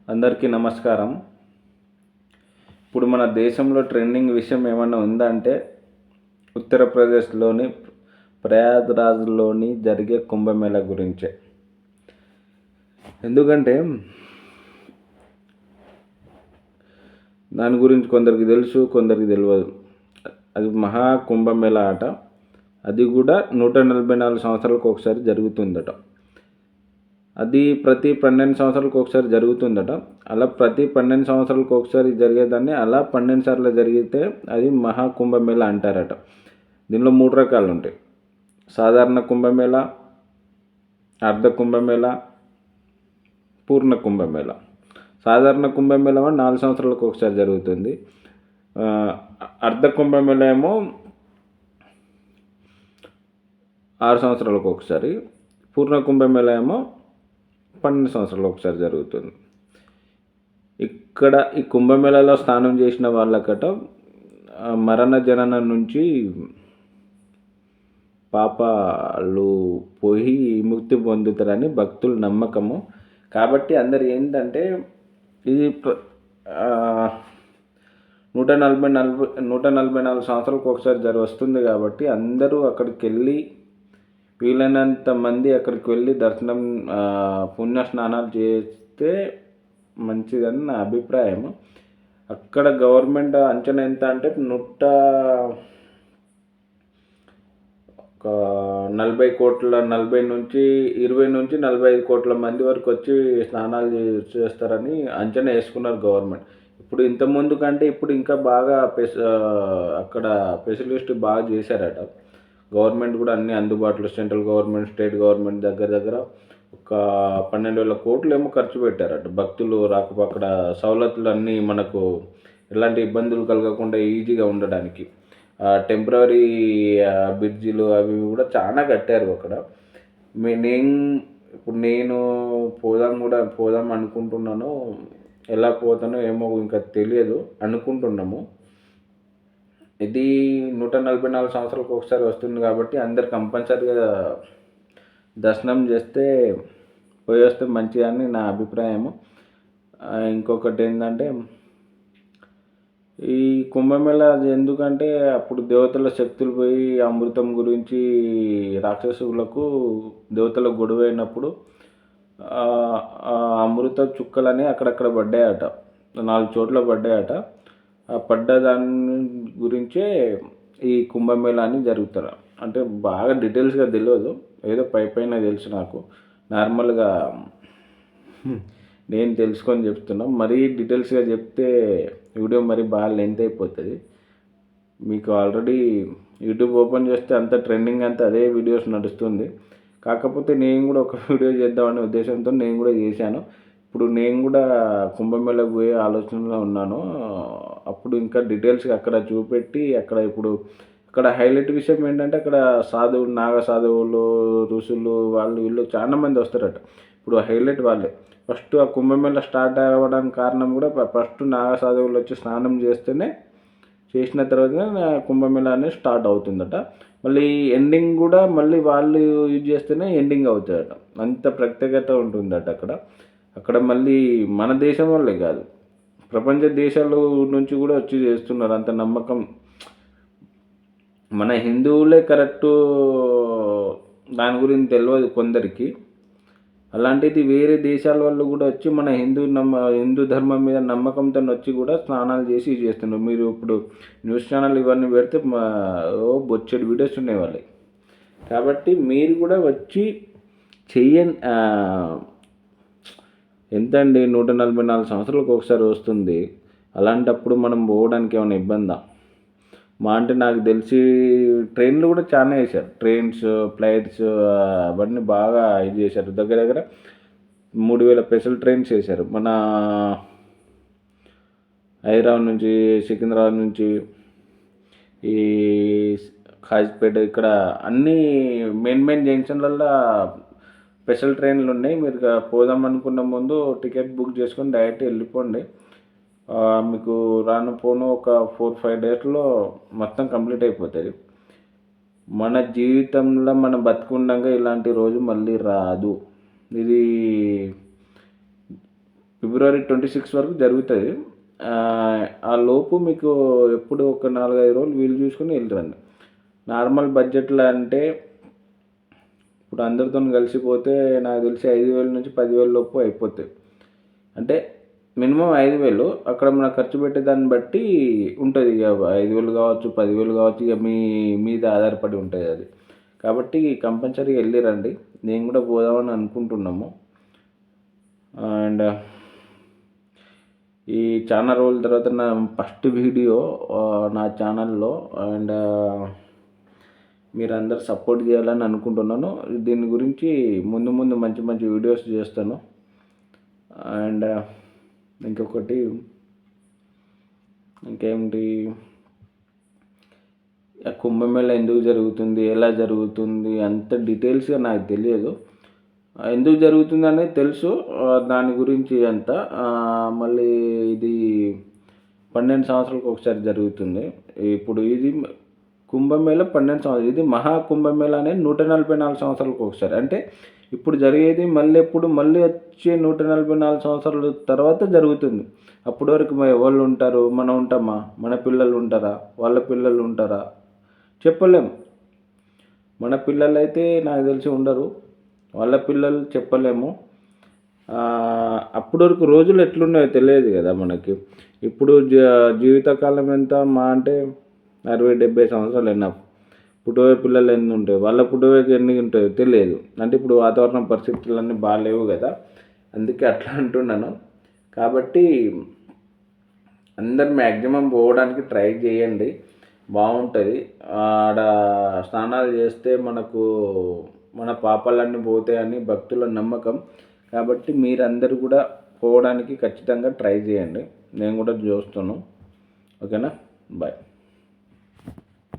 అందరికీ నమస్కారం. ఇప్పుడు మన దేశంలో ట్రెండింగ్ విషయం ఏమన్నా ఉందంటే ఉత్తరప్రదేశ్లోని ప్రయాగ్రాజ్లోని జరిగే కుంభమేళా గురించే. ఎందుకంటే దాని గురించి కొందరికి తెలుసు, కొందరికి తెలియదు. అది మహా కుంభమేళా ఆట. అది కూడా 144 సంవత్సరాలకు ఒకసారి జరుగుతుందట. అది ప్రతి 12 సంవత్సరాలకు ఒకసారి జరుగుతుందట. అలా ప్రతి 12 సంవత్సరాలకు ఒకసారి జరిగేదాన్ని అలా 12 సార్లు జరిగితే అది మహాకుంభమేళా అంటారట. దీనిలో 3 రకాలు ఉంటాయి: సాధారణ కుంభమేళా, అర్ధ కుంభమేళా, పూర్ణ కుంభమేళా. సాధారణ కుంభమేళా 4 సంవత్సరాలకు ఒకసారి జరుగుతుంది. అర్ధ కుంభమేళా ఏమో 6 సంవత్సరాలకు ఒకసారి, పూర్ణ కుంభమేళా ఏమో 12 సంవత్సరాలకు ఒకసారి జరుగుతుంది. ఇక్కడ ఈ కుంభమేళాలో స్నానం చేసిన వాళ్ళకట మరణ జనన నుంచి పాపాలు పోయి విముక్తి పొందుతారని భక్తుల నమ్మకము. కాబట్టి అందరు ఏంటంటే ఇది 144 సంవత్సరాలకు ఒకసారి వస్తుంది కాబట్టి అందరూ అక్కడికి వెళ్ళి వీలైనంత మంది అక్కడికి వెళ్ళి దర్శనం పుణ్య స్నానాలు చేస్తే మంచిదని నా అభిప్రాయం. అక్కడ గవర్నమెంట్ అంచనా ఎంత అంటే 40 కోట్ల 40 నుంచి 20 నుంచి 45 కోట్ల మంది వరకు వచ్చి స్నానాలు చేస్తారని అంచనా వేసుకున్నారు గవర్నమెంట్. ఇప్పుడు ఇంతకుముందు కంటే ఇప్పుడు ఇంకా బాగా అక్కడ ఫెసిలిటీ బాగా చేశారట. గవర్నమెంట్ కూడా అన్ని అందుబాటులో, సెంట్రల్ గవర్నమెంట్, స్టేట్ గవర్నమెంట్ దగ్గర ఒక 12,000 కోట్లు ఏమో ఖర్చు పెట్టారట. భక్తులు అక్కడ సవలతులు అన్నీ మనకు ఎలాంటి ఇబ్బందులు కలగకుండా ఈజీగా ఉండడానికి టెంపరరీ బ్రిడ్జిలు అవి కూడా చాలా కట్టారు అక్కడ. నేను పోదాం అనుకుంటున్నాను. ఎలా పోతానో ఏమో ఇంకా తెలియదు, అనుకుంటున్నాము. ఇది 144 సంవత్సరాలకు ఒకసారి వస్తుంది కాబట్టి అందరు కంపల్సరీగా దర్శనం చేస్తే పోయి వస్తే మంచిదని నా అభిప్రాయము. ఇంకొకటి ఏంటంటే ఈ కుంభమేళా ఎందుకంటే అప్పుడు దేవతల శక్తులు పోయి అమృతం గురించి రాక్షసులకు దేవతలకు గొడవ అయినప్పుడు అమృత చుక్కలని అక్కడక్కడ పడ్డాయట, 4 చోట్ల పడ్డాయట. ఆ పడ్డ దాని గురించే ఈ కుంభమేళా అని జరుగుతారు. అంటే బాగా డీటెయిల్స్గా తెలియదు, ఏదో పైన తెలుసు నాకు. నార్మల్గా నేను తెలుసుకొని చెప్తున్నా. మరీ డీటెయిల్స్గా చెప్తే వీడియో మరి బాగా లెంత్ అయిపోతుంది. మీకు ఆల్రెడీ యూట్యూబ్ ఓపెన్ చేస్తే అంత ట్రెండింగ్ అంతా అదే వీడియోస్ నడుస్తుంది. కాకపోతే నేను కూడా ఒక వీడియో చేద్దామనే ఉద్దేశంతో నేను కూడా చేశాను. ఇప్పుడు నేను కూడా కుంభమేళాకు పోయే ఆలోచనలో ఉన్నాను. అప్పుడు ఇంకా డీటెయిల్స్గా అక్కడ చూపెట్టి అక్కడ హైలైట్ విషయం ఏంటంటే అక్కడ నాగ సాధువులు, ఋషులు, వాళ్ళు వీళ్ళు చాలా మంది వస్తారట. ఇప్పుడు హైలైట్ వాళ్ళే. ఫస్ట్ ఆ కుంభమేళా స్టార్ట్ అవ్వడానికి కారణం కూడా ఫస్ట్ నాగ సాధువులు వచ్చి స్నానం చేసిన తర్వాత కుంభమేళా అనేది స్టార్ట్ అవుతుందట. మళ్ళీ ఎండింగ్ కూడా మళ్ళీ వాళ్ళు యూజ్ చేస్తేనే ఎండింగ్ అవుతుందట. అంత ప్రత్యేకత ఉంటుందట అక్కడ మళ్ళీ మన దేశం వాళ్ళే కాదు, ప్రపంచ దేశాల నుంచి కూడా వచ్చి చేస్తున్నారు. అంత నమ్మకం. మన హిందువులే కరెక్టు దాని గురించి తెలియదు కొందరికి. అలాంటిది వేరే దేశాల వాళ్ళు కూడా వచ్చి మన హిందూ ధర్మం మీద నమ్మకంతో వచ్చి కూడా స్నానాలు చేసి చేస్తున్నారు. మీరు ఇప్పుడు న్యూస్ ఛానల్ ఇవన్నీ పెడితే బొచ్చెడు వీడియోస్ ఉన్నాయి వాళ్ళకి. కాబట్టి మీరు కూడా వచ్చి చెయ్యండి. ఎంతండి, 144 సంవత్సరాలకు ఒకసారి వస్తుంది. అలాంటప్పుడు మనం పోవడానికి ఏమైనా ఇబ్బందా? అంటే నాకు తెలిసి ట్రైన్లు కూడా చాలా వేశారు. ట్రైన్స్, ఫ్లైట్స్ అవన్నీ బాగా ఇది చేశారు. దగ్గర 3,000 స్పెషల్ ట్రైన్స్ వేశారు. మన హైదరాబాద్ నుంచి, సికింద్రాబాద్ నుంచి, ఈ కాజిపేట, ఇక్కడ అన్ని మెయిన్ జంక్షన్లలో స్పెషల్ ట్రైన్లు ఉన్నాయి. మీరు పోదాం అనుకున్న ముందు టికెట్ బుక్ చేసుకొని డైరెక్ట్ వెళ్ళిపోండి. మీకు పోను ఒక 4-5 డేస్లో మొత్తం కంప్లీట్ అయిపోతుంది. మన జీవితంలో మనం బతుకుండగా ఇలాంటి రోజు మళ్ళీ రాదు. ఇది ఫిబ్రవరి 26 వరకు జరుగుతుంది. ఆ లోపు మీకు ఎప్పుడు ఒక 4-5 రోజులు వీలు చూసుకొని వెళ్ళిరండి. నార్మల్ బడ్జెట్లో అంటే ఇప్పుడు అందరితో కలిసిపోతే నాకు తెలిసి 5,000 నుంచి 10,000 లోపు అయిపోతాయి. అంటే మినిమం 5,000, అక్కడ మనం ఖర్చు పెట్టేదాన్ని బట్టి ఉంటుంది. ఇక 5,000 కావచ్చు, 10,000 కావచ్చు, ఇక మీ మీద ఆధారపడి ఉంటుంది అది. కాబట్టి కంపల్సరీగా వెళ్ళిరండి. నేను కూడా పోదామని అనుకుంటున్నాము. అండ్ ఈ చాలా రోజుల తర్వాత నా ఫస్ట్ వీడియో నా ఛానల్లో. అండ్ మీరందరూ సపోర్ట్ చేయాలని అనుకుంటున్నాను. దీని గురించి ముందు ముందు మంచి మంచి వీడియోస్ చేస్తాను. అండ్ ఇంకొకటి ఇంకేమిటి, కుంభమేళ ఎందుకు జరుగుతుంది, ఎలా జరుగుతుంది అంత డీటెయిల్స్గా నాకు తెలియదు. ఎందుకు జరుగుతుంది అనేది తెలుసు, దాని గురించి అంత. మళ్ళీ ఇది 12 సంవత్సరాలకు ఒకసారి జరుగుతుంది. ఇప్పుడు ఇది కుంభమేళ 12 సంవత్సరాలు, ఇది మహాకుంభమేళ అనేది 144 సంవత్సరాలకు ఒకసారి. అంటే ఇప్పుడు జరిగేది మళ్ళీ వచ్చే 144 సంవత్సరాల తర్వాత జరుగుతుంది. అప్పటి వరకు ఎవరు ఉంటారు? మనం ఉంటామా? మన పిల్లలు ఉంటారా? వాళ్ళ పిల్లలు ఉంటారా? చెప్పలేం. మన పిల్లలు అయితే నాకు తెలిసి ఉండరు, వాళ్ళ పిల్లలు చెప్పలేము. అప్పటి వరకు రోజులు ఎట్లున్నాయో తెలియదు కదా మనకి. ఇప్పుడు జీవితకాలం ఎంత మా అంటే 60-70 సంవత్సరాలు ఎన్నఫ్. పుట్టబోయే పిల్లలు ఎన్ని ఉంటాయి, వాళ్ళ పుట్టబోయేకి ఎన్ని ఉంటాయో తెలియదు. అంటే ఇప్పుడు వాతావరణ పరిస్థితులన్నీ బాగాలేవు కదా, అందుకే అట్లా అంటున్నాను. కాబట్టి అందరు మ్యాక్సిమం పోవడానికి ట్రై చేయండి, బాగుంటుంది. ఆడ స్నానాలు చేస్తే మనకు మన పాపాలన్నీ పోతాయని భక్తుల నమ్మకం. కాబట్టి మీరందరూ కూడా పోవడానికి ఖచ్చితంగా ట్రై చేయండి. నేను కూడా చూస్తాను. ఓకేనా, బాయ్.